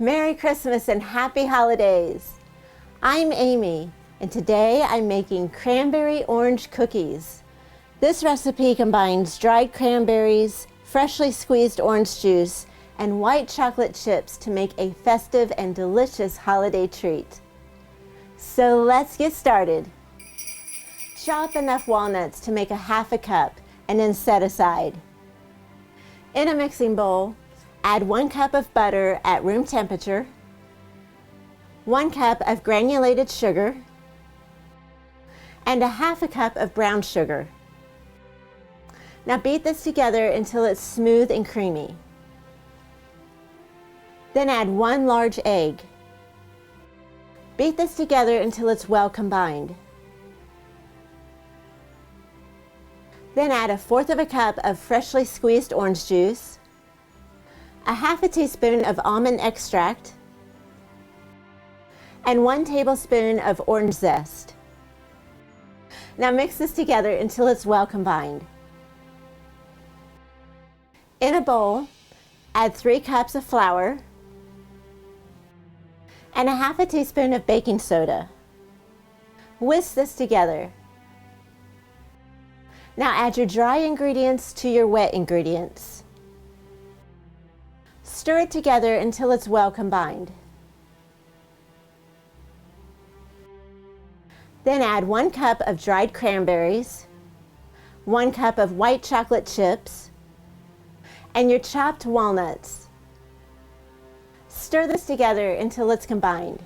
Merry Christmas and Happy Holidays! I'm Amy, and today I'm making cranberry orange cookies. This recipe combines dried cranberries, freshly squeezed orange juice, and white chocolate chips to make a festive and delicious holiday treat. So let's get started. Chop enough walnuts to make a half a cup and then set aside. In a mixing bowl, add 1 cup of butter at room temperature, 1 cup of granulated sugar, and a half a cup of brown sugar. Now beat this together until it's smooth and creamy. Then add 1 large egg. Beat this together until it's well combined. Then add 1/4 cup of freshly squeezed orange juice, a half a teaspoon of almond extract, and 1 tablespoon of orange zest. Now mix this together until it's well combined. In a bowl, add 3 cups of flour and a half a teaspoon of baking soda. Whisk this together. Now add your dry ingredients to your wet ingredients. Stir it together until it's well combined. Then add 1 cup of dried cranberries, 1 cup of white chocolate chips, and your chopped walnuts. Stir this together until it's combined.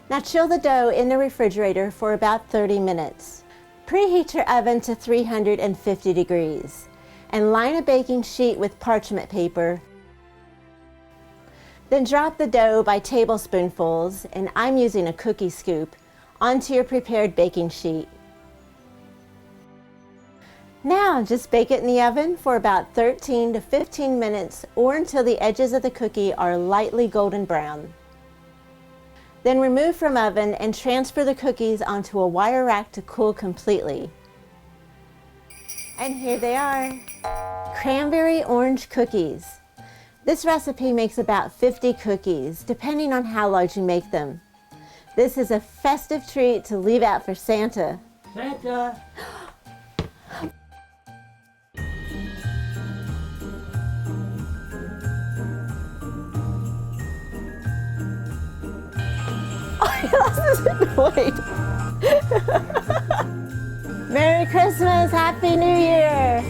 Now chill the dough in the refrigerator for about 30 minutes. Preheat your oven to 350 degrees and line a baking sheet with parchment paper. Then drop the dough by tablespoonfuls, and I'm using a cookie scoop, onto your prepared baking sheet. Now just bake it in the oven for about 13 to 15 minutes or until the edges of the cookie are lightly golden brown. Then remove from oven and transfer the cookies onto a wire rack to cool completely. And here they are, cranberry orange cookies. This recipe makes about 50 cookies, depending on how large you make them. This is a festive treat to leave out for Santa. Santa! Wait. Merry Christmas, Happy New Year!